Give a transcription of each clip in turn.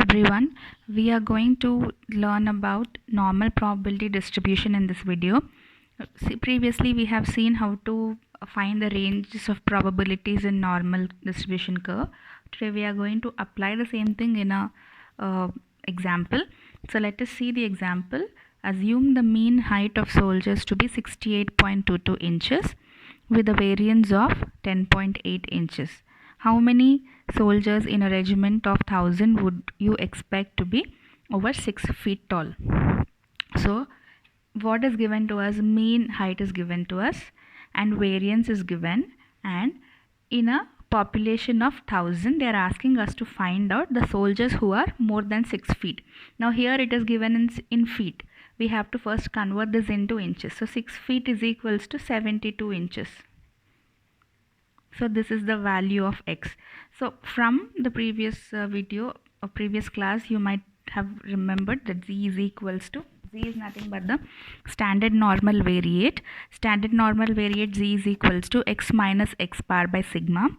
Everyone, we are going to learn about normal probability distribution in this video. Previously we have seen how to find the ranges of probabilities in normal distribution curve. Today we are going to apply the same thing in a example. So let us see the example. Assume the mean height of soldiers to be 68.22 inches with a variance of 10.8 inches. How many soldiers in a regiment of 1000 would you expect to be over 6 feet tall? So what is given to us? Mean height is given to us and variance is given, and in a population of 1000 they are asking us to find out the soldiers who are more than 6 feet. Now here it is given in feet. We have to first convert this into inches. So 6 feet is equals to 72 inches. So this is the value of x. So from the previous video or previous class, you might have remembered that z is equals to, z is nothing but the standard normal variate. Standard normal variate z is equals to x minus x bar by sigma.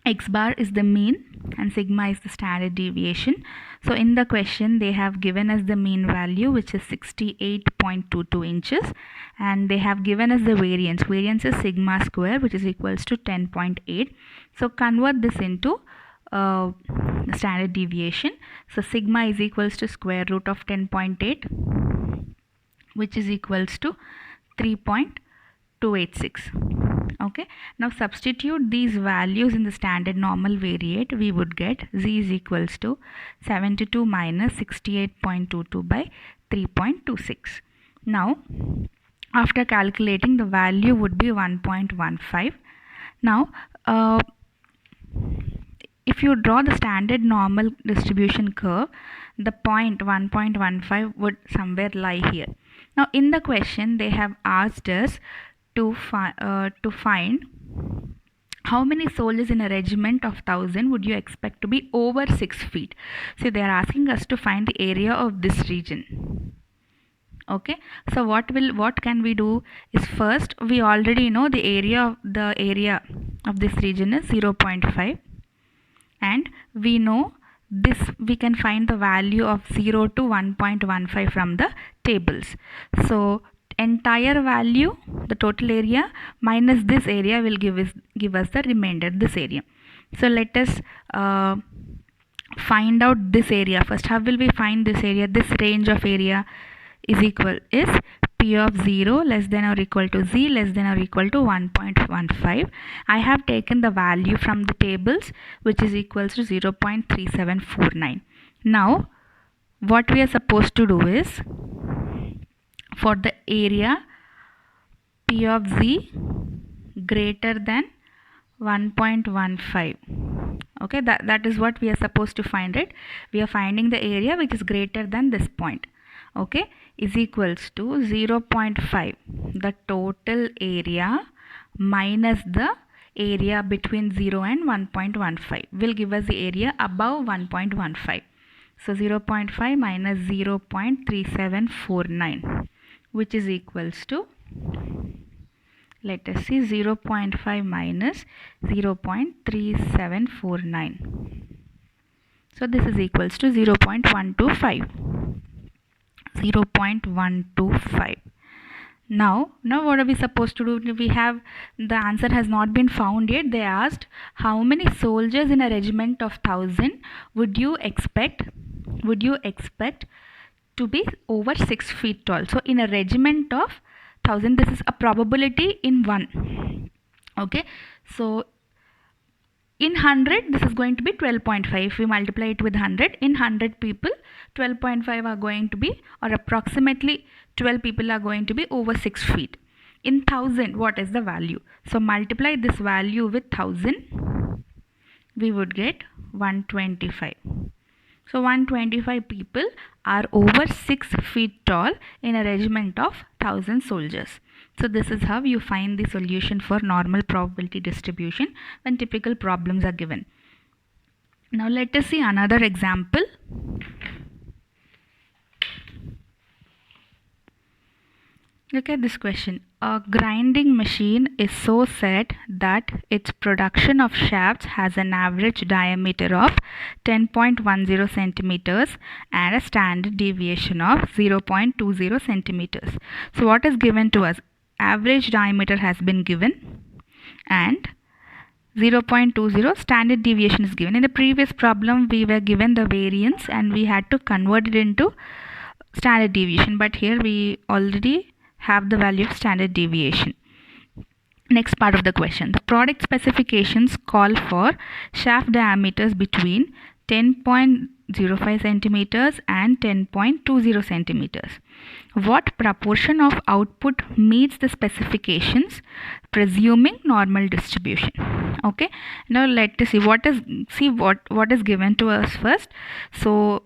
X bar is the mean and sigma is the standard deviation. So in the question they have given us the mean value, which is 68.22 inches, and they have given us the variance. Variance is sigma square, which is equals to 10.8. So convert this into standard deviation. So sigma is equals to square root of 10.8, which is equals to 3.286. Okay, now substitute these values in the standard normal variate. We would get z is equals to 72 minus 68.22 by 3.26. Now after calculating, the value would be 1.15. Now if you draw the standard normal distribution curve, the point 1.15 would somewhere lie here. Now in the question they have asked us to find how many soldiers in a regiment of 1000 would you expect to be over 6 feet. So they are asking us to find the area of this region. Okay, so what can we do is, first we already know the area of this region is 0.5, and we know this, we can find the value of 0 to 1.15 from the tables. So entire value, the total area minus this area will give us the remainder, this area. So let us find out this area first. How will we find this area? This range of area is P of 0 less than or equal to z less than or equal to 1.15. I have taken the value from the tables, which is equals to 0.3749. Now what we are supposed to do is, for the area P of z greater than 1.15, okay, that is what we are supposed to find, right? We are finding the area which is greater than this point, okay, is equals to 0.5, the total area minus the area between 0 and 1.15 will give us the area above 1.15. So 0.5 minus 0.3749, which is equals to, let us see, 0.5 minus 0.3749. So this is equals to 0.125. 0.125. Now what are we supposed to do? We have, the answer has not been found yet. They asked how many soldiers in a regiment of 1000 would you expect to be over 6 feet tall. So in a regiment of 1000, this is a probability in 1. Okay, so in 100 this is going to be 12.5. If we multiply it with 100, in 100 people 12.5 are going to be, or approximately 12 people are going to be over 6 feet. In 1000, what is the value? So multiply this value with 1000, we would get 125. So 125 people are over 6 feet tall in a regiment of 1000 soldiers. So this is how you find the solution for normal probability distribution when typical problems are given. Now let us see another example. Look at this question. A grinding machine is so set that its production of shafts has an average diameter of 10.10 centimeters and a standard deviation of 0.20 centimeters. So what is given to us? Average diameter has been given and 0.20 standard deviation is given. In the previous problem we were given the variance and we had to convert it into standard deviation, but here we already have the value of standard deviation. Next part of the question. The product specifications call for shaft diameters between 10.05 centimeters and 10.20 centimeters. What proportion of output meets the specifications presuming normal distribution? Okay, now let us see what is given to us first. So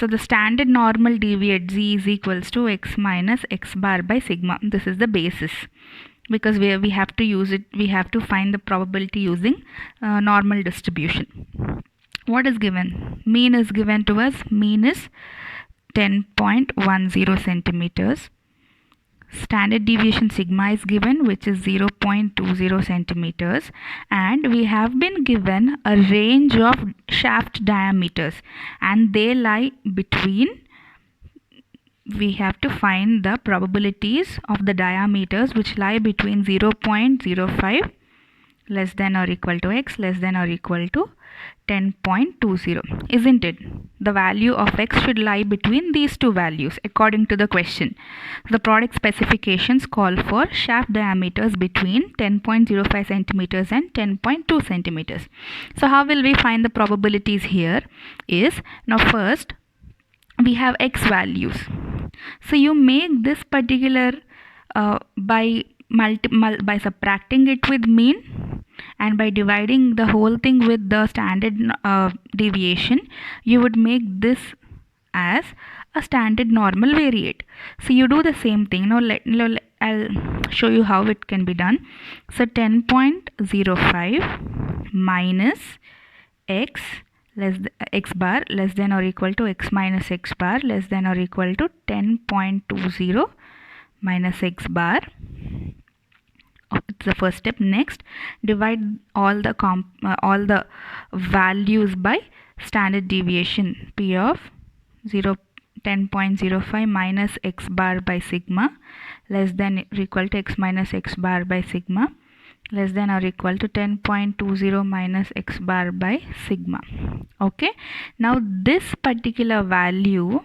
the standard normal deviate z is equals to x minus x bar by sigma. This is the basis, because we have to use it, we have to find the probability using normal distribution. What is given? Mean is given to us. Mean is 10.10 centimeters. Standard deviation sigma is given, which is 0.20 centimeters, and we have been given a range of shaft diameters and they lie between, we have to find the probabilities of the diameters which lie between 0.05 less than or equal to x less than or equal to 10.20, isn't it? The value of x should lie between these two values according to the question. The product specifications call for shaft diameters between 10.05 centimeters and 10.2 centimeters. So how will we find the probabilities here is, now first we have x values. So you make this particular by subtracting it with mean and by dividing the whole thing with the standard deviation, you would make this as a standard normal variate. So you do the same thing. Now I'll show you how it can be done. So 10.05 minus x x bar less than or equal to x minus x bar less than or equal to 10.20 minus x bar. It's the first step. Next, divide all the values by standard deviation. P of 10.05 minus x bar by sigma less than or equal to x minus x bar by sigma less than or equal to 10.20 minus x bar by sigma. Okay, now this particular value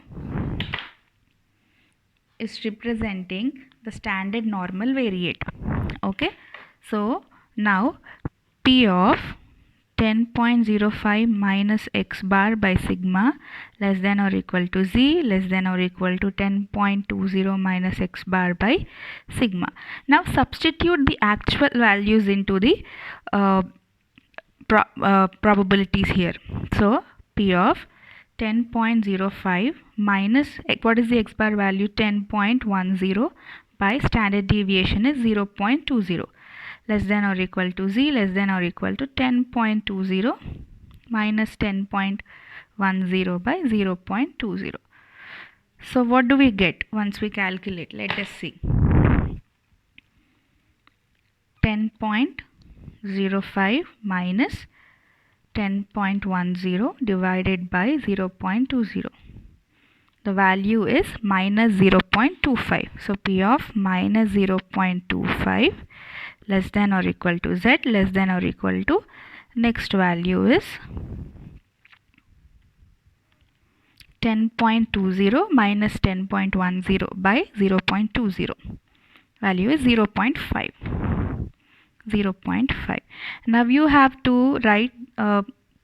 is representing the standard normal variate. Okay, so now P of 10.05 minus x bar by sigma less than or equal to z less than or equal to 10.20 minus x bar by sigma. Now substitute the actual values into the probabilities here. So P of 10.05 minus, what is the x bar value? 10.10 by standard deviation is 0.20 less than or equal to z less than or equal to 10.20 minus 10.10 by 0.20. So what do we get once we calculate? Let us see. 10.05 minus 10.10 divided by 0.20. The value is minus 0.25. So P of minus 0.25 less than or equal to z less than or equal to, next value is 10.20 minus 10.10 by 0.20. Value is 0.5. 0.5. Now you have to write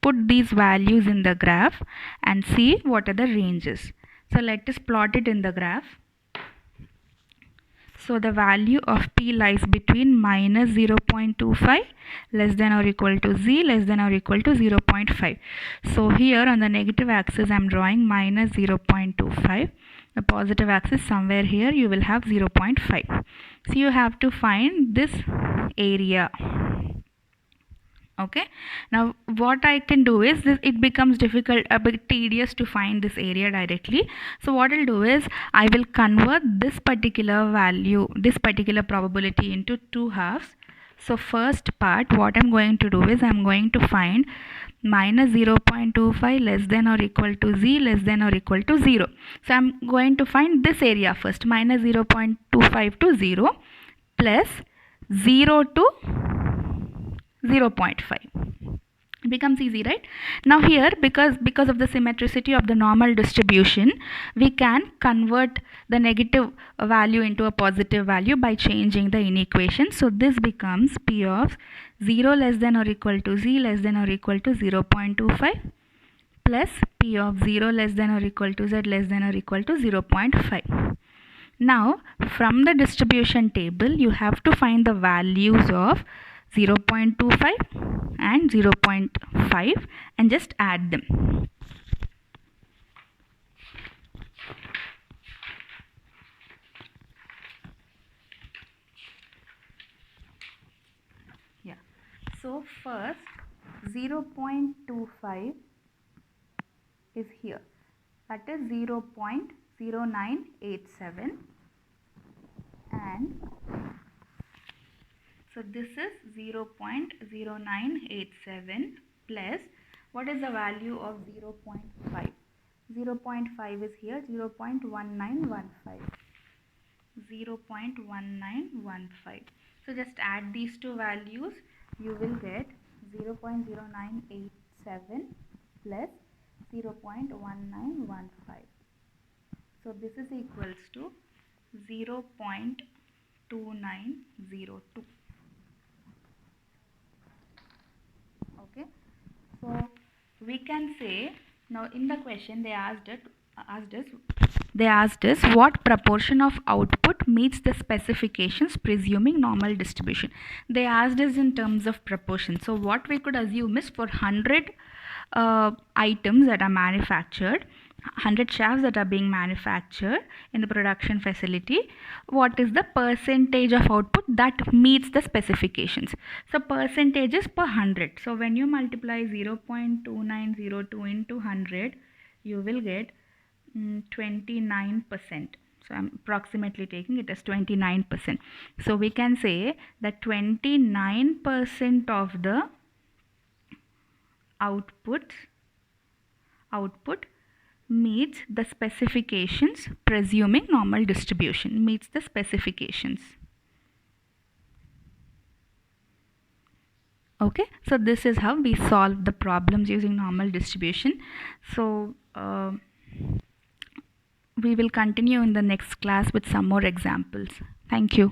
put these values in the graph and see what are the ranges. So let us plot it in the graph. So the value of P lies between minus 0.25 less than or equal to z less than or equal to 0.5. So here on the negative axis I am drawing minus 0.25. The positive axis somewhere here you will have 0.5. So you have to find this area. Okay, now what I can do is this, it becomes difficult, a bit tedious to find this area directly. So what I'll do is I will convert this particular value, this particular probability into two halves. So first part, what I'm going to do is I'm going to find minus 0.25 less than or equal to z less than or equal to 0. So I'm going to find this area first, minus 0.25 to 0 plus 0 to 0.5. It becomes easy, right? Now here, because of the symmetricity of the normal distribution, we can convert the negative value into a positive value by changing the inequation. So this becomes p of 0 less than or equal to z less than or equal to 0.25 plus p of 0 less than or equal to z less than or equal to 0.5. Now from the distribution table you have to find the values of 0.25 and 0.5 and just add them. Yeah. So first 0.25 is here. That is 0.0987 and so this is 0.0987 plus what is the value of 0.5? 0.5 is here, 0.1915. 0.1915. So just add these two values, you will get 0.0987 plus 0.1915. So this is equals to 0.2902. Okay, so we can say, now in the question they asked us what proportion of output meets the specifications presuming normal distribution. They asked us in terms of proportion. So what we could assume is for 100 items that are manufactured, 100 shafts that are being manufactured in the production facility, what is the percentage of output that meets the specifications. So percentage is per 100. So when you multiply 0.2902 into 100, you will get 29%. So I'm approximately taking it as 29%. So we can say that 29% of the output meets the specifications presuming normal distribution, meets the specifications. Okay, so this is how we solve the problems using normal distribution. So we will continue in the next class with some more examples. Thank you.